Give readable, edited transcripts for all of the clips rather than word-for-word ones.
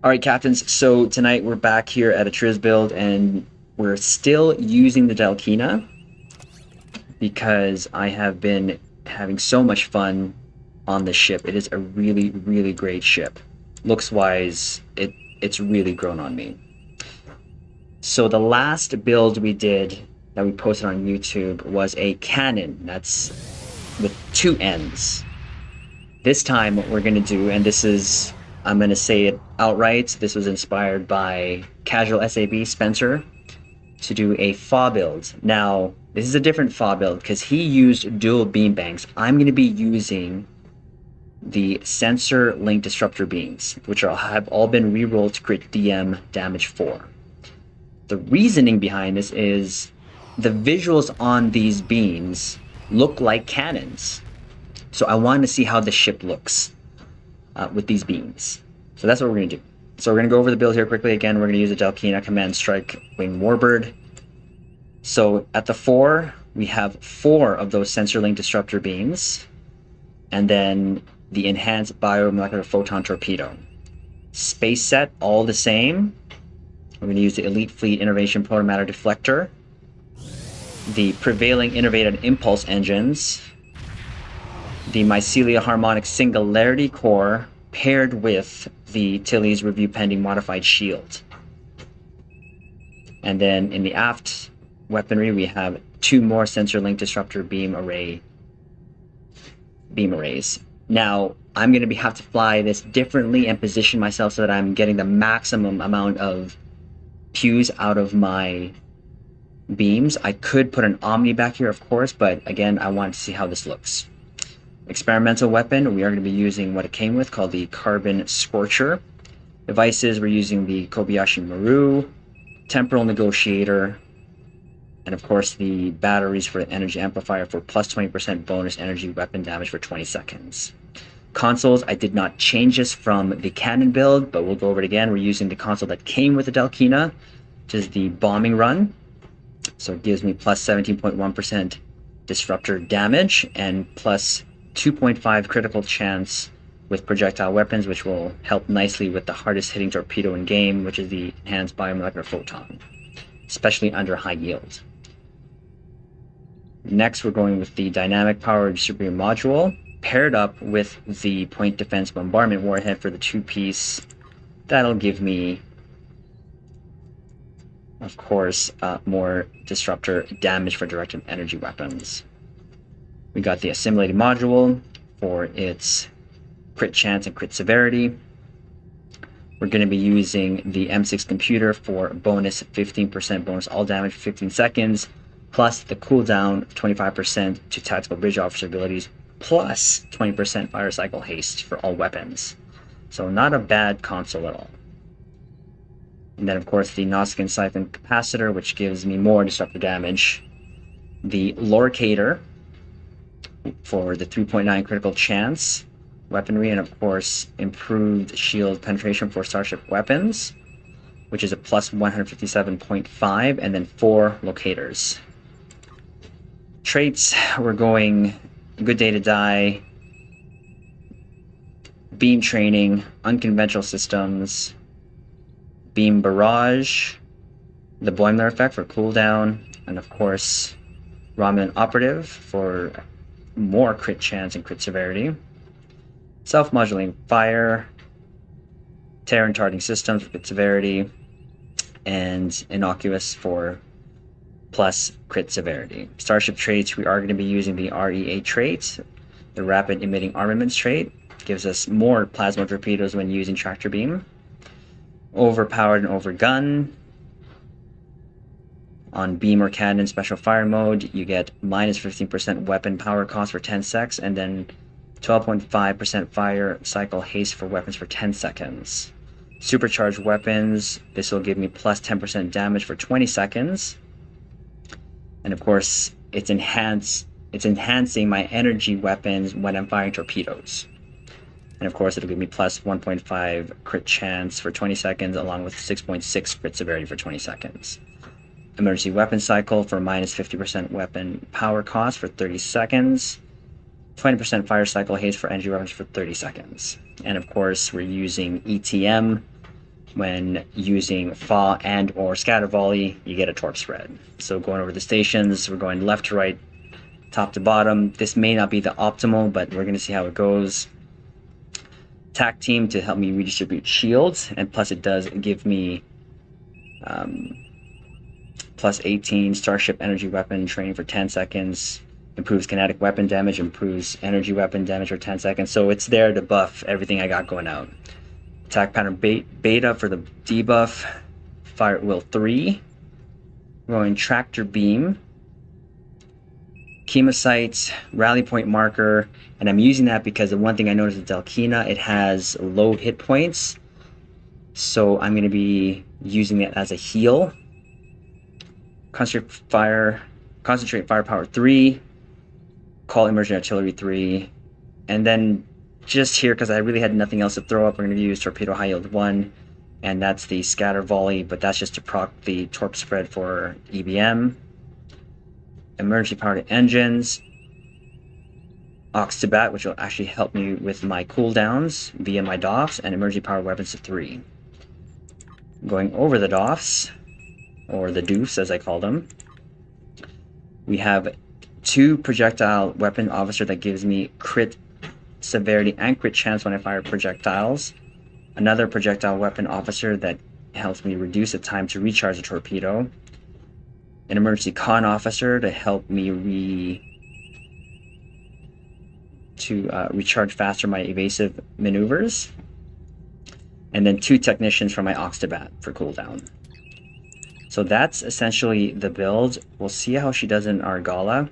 All right, captains. So tonight we're back here at a Triz build, and we're still using the Dhalkhina because I have been having so much fun on the ship. It is a really, really great ship. Looks wise, it's really grown on me. So the last build we did that we posted on YouTube was a cannon. That's with two ends. This time what we're gonna do, and this is I'm gonna say it outright, this was inspired by Casual SAB Spencer to do a Faw build. Now, this is a different Faw build because he used dual beam banks. I'm going to be using the sensor link disruptor beams, which have all been rerolled to crit DM damage 4. The reasoning behind this is the visuals on these beams look like cannons. So I wanted to see how the ship looks with these beams. So that's what we're going to do. So we're going to go over the build here quickly. Again, we're going to use the Dhalkhina Command Strike Wing Warbird. So at the 4, we have 4 of those sensor link disruptor beams, and then the enhanced biomolecular photon torpedo. Space set, all the same. We're going to use the Elite Fleet Innovation Protomatter Deflector, the prevailing innovative impulse engines, the Mycelia Harmonic Singularity Core paired with the Tilly's Review Pending Modified Shield. And then in the aft weaponry, we have 2 more sensor link disruptor beam arrays. Now, I'm going to have to fly this differently and position myself so that I'm getting the maximum amount of pews out of my beams. I could put an Omni back here, of course, but again, I want to see how this looks. Experimental weapon, we are going to be using what it came with, called the Carbon Scorcher. Devices, we're using the Kobayashi Maru, Temporal Negotiator, and of course the batteries for the energy amplifier for plus 20% bonus energy weapon damage for 20 seconds. Consoles, I did not change this from the cannon build, but we'll go over it again. We're using the console that came with the Dhalkhina, which is the bombing run. So it gives me plus 17.1% disruptor damage and plus 2.5 critical chance with projectile weapons, which will help nicely with the hardest hitting torpedo in game, which is the enhanced biomolecular photon, especially under high yield. Next, we're going with the dynamic power distributor module, paired up with the point defense bombardment warhead for the 2-piece. That'll give me, of course, more disruptor damage for directed energy weapons. We got the assimilated module for its crit chance and crit severity. We're going to be using the M6 computer for bonus 15% bonus all damage for 15 seconds, plus the cooldown of 25% to tactical bridge officer abilities, plus 20% fire cycle haste for all weapons. So not a bad console at all. And then of course the Nausicaan Siphon Capacitor, which gives me more disruptor damage. The Lorcator for the 3.9 critical chance weaponry, and of course improved shield penetration for starship weapons, which is a plus 157.5, and then 4 locators. Traits, we're going Good Day to Die, Beam Training, Unconventional Systems, Beam Barrage, the Boimler effect for cooldown, and of course Romulan Operative for more crit chance and crit severity, Self-Modulating Fire, Terran Targeting Systems for crit severity, and Innocuous for plus crit severity. Starship traits, we are going to be using the RE8 trait, the Rapid Emitting Armaments trait. Gives us more plasma torpedoes when using tractor beam. Overpowered and overgun. On beam or cannon special fire mode, you get minus 15% weapon power cost for 10 seconds, and then 12.5% fire cycle haste for weapons for 10 seconds. Supercharged weapons, this will give me plus 10% damage for 20 seconds. And of course, it's enhancing my energy weapons when I'm firing torpedoes. And of course, it'll give me plus 1.5 crit chance for 20 seconds, along with 6.6 crit severity for 20 seconds. Emergency weapon cycle for minus 50% weapon power cost for 30 seconds. 20% fire cycle haste for energy weapons for 30 seconds. And of course, we're using ETM when using Faw and or scatter volley, you get a torp spread. So going over the stations, we're going left to right, top to bottom. This may not be the optimal, but we're going to see how it goes. Attack team to help me redistribute shields, and plus it does give me plus 18 starship energy weapon training for 10 seconds, improves kinetic weapon damage, improves energy weapon damage for 10 seconds. So it's there to buff everything I got going out. Attack pattern beta for the debuff, fire at will 3, going tractor beam, chemocyte, rally point marker, and I'm using that because the one thing I noticed with Dhalkhina, it has low hit points, so I'm going to be using it as a heal. Concentrate firepower 3, call immersion artillery 3, and then just here, because I really had nothing else to throw up, we're going to use torpedo high yield 1, and that's the scatter volley, but that's just to proc the torp spread for EBM. Emergency powered engines, Ox to Bat, which will actually help me with my cooldowns via my DOFs, and emergency powered weapons to 3. Going over the DOFs, or the doofs as I call them, we have 2 projectile weapon officer that gives me crit severity and crit chance when I fire projectiles. Another projectile weapon officer that helps me reduce the time to recharge a torpedo. An emergency con officer to help me recharge faster my evasive maneuvers. And then 2 technicians from my Ox to Bat for cooldown. So that's essentially the build. We'll see how she does in Argala.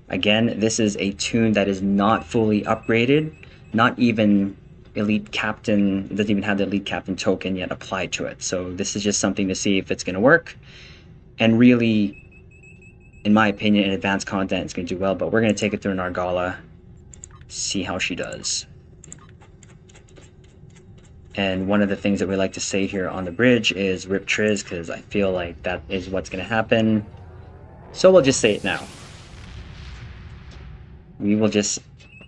Again, this is a tune that is not fully upgraded. Not even Elite Captain, it doesn't even have the Elite Captain token yet applied to it. So this is just something to see if it's going to work. And really, in my opinion, in advanced content, it's going to do well. But we're going to take it through an Argala, see how she does. And one of the things that we like to say here on the bridge is rip Triz, because I feel like that is what's going to happen. So we'll just say it now. We will just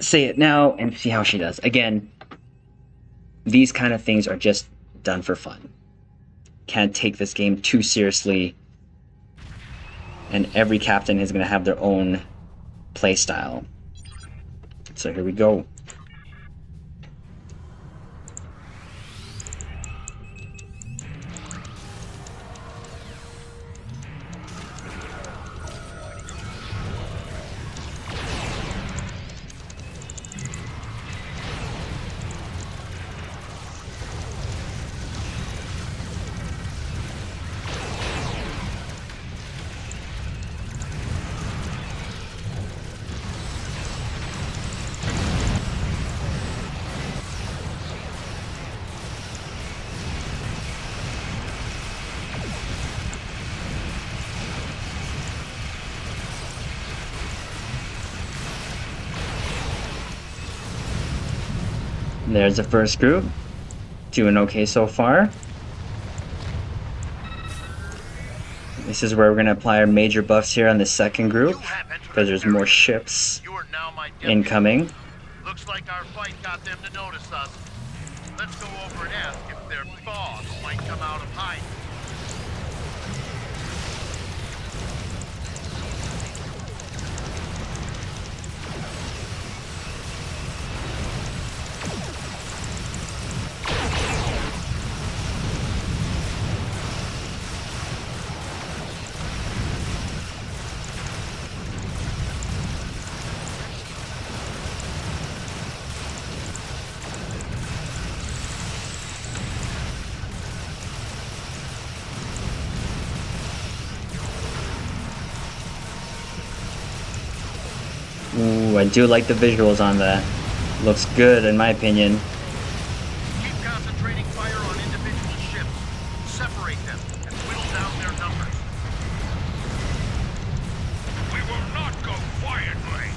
say it now and see how she does. Again, these kind of things are just done for fun. Can't take this game too seriously. And every captain is going to have their own play style. So here we go. There's the first group, doing okay so far. This is where we're going to apply our major buffs here on the second group, because there's more ships incoming. Looks like our fight got them to notice us. Let's go over and ask if their boss might come out of hiding. Ooh, I do like the visuals on that. Looks good in my opinion. Keep concentrating fire on individual ships. Separate them and whittle down their numbers. We will not go quietly.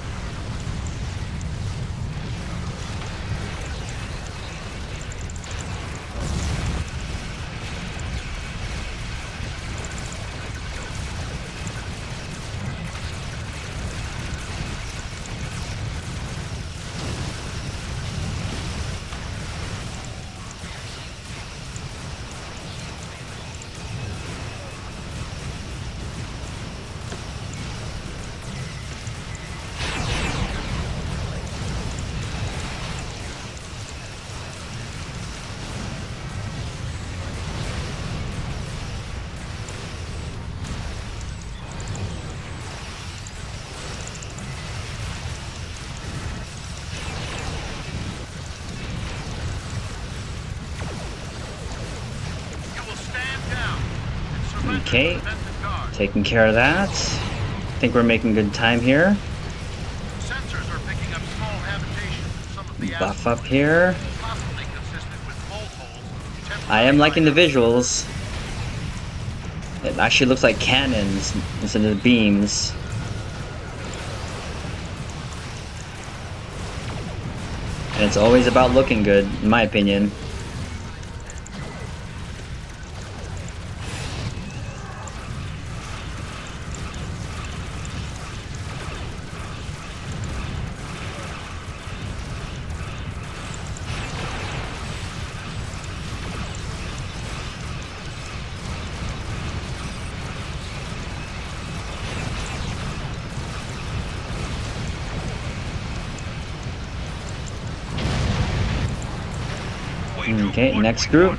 Okay, taking care of that. I think we're making good time here. Sensors are picking up small habitations in some of the Buff up here. possibly consistent with bolt holes. I am liking the visuals. It actually looks like cannons instead of beams. And it's always about looking good, in my opinion. Okay, next group.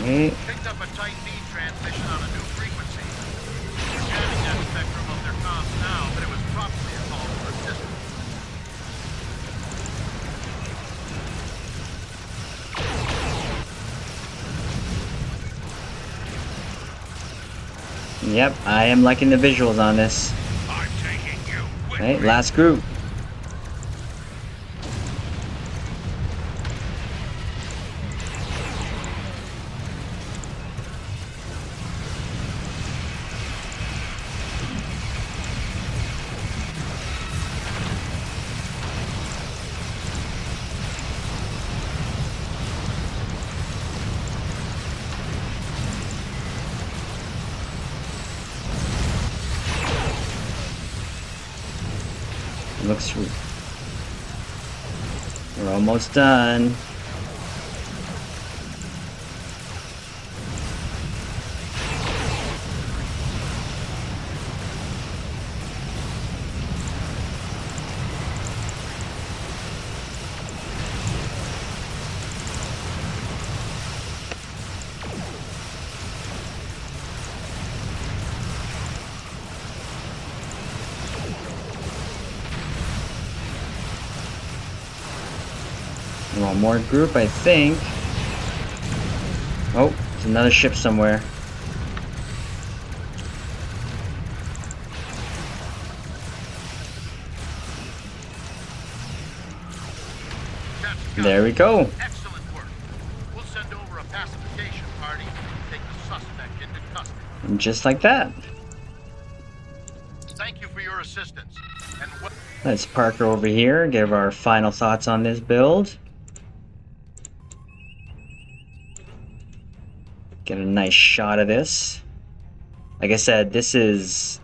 Okay. Picked up a tight B transmission on a new frequency. We're jamming that spectrum of their comms now, but it was probably a call for assistance. Yep, I am liking the visuals on this. I'm taking you with Okay, last group. Looks we're almost done. One more group, I think. Oh, there's another ship somewhere. There we go. Excellent work. We'll send over a pacification party and take the suspect into custody. And just like that. Thank you for your assistance. And Let's park her over here, give our final thoughts on this build. Get a nice shot of this. Like I said, this is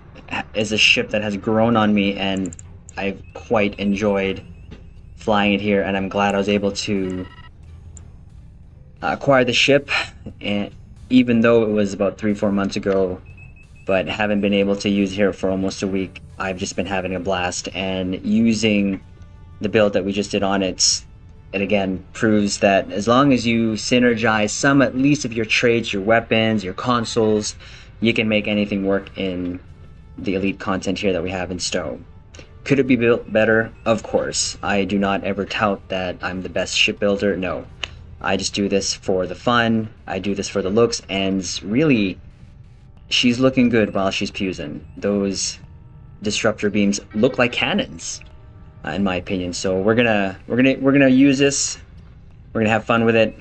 a ship that has grown on me, and I've quite enjoyed flying it here, and I'm glad I was able to acquire the ship, and even though it was about 3-4 months ago, but haven't been able to use it here for almost a week. I've just been having a blast, and using the build that we just did on it again proves that as long as you synergize some at least of your traits, your weapons, your consoles, you can make anything work in the Elite content here that we have in Stowe. Could it be built better? Of course. I do not ever tout that I'm the best shipbuilder. No. I just do this for the fun. I do this for the looks, and really, she's looking good while she's pusing. Those disruptor beams look like cannons, in my opinion. So we're gonna use this. We're gonna have fun with it.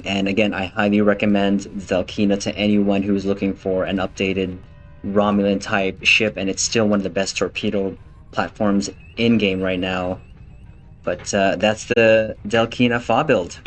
And again, I highly recommend Dhalkhina to anyone who's looking for an updated Romulan type ship, and it's still one of the best torpedo platforms in game right now. But that's the Dhalkhina Faw build.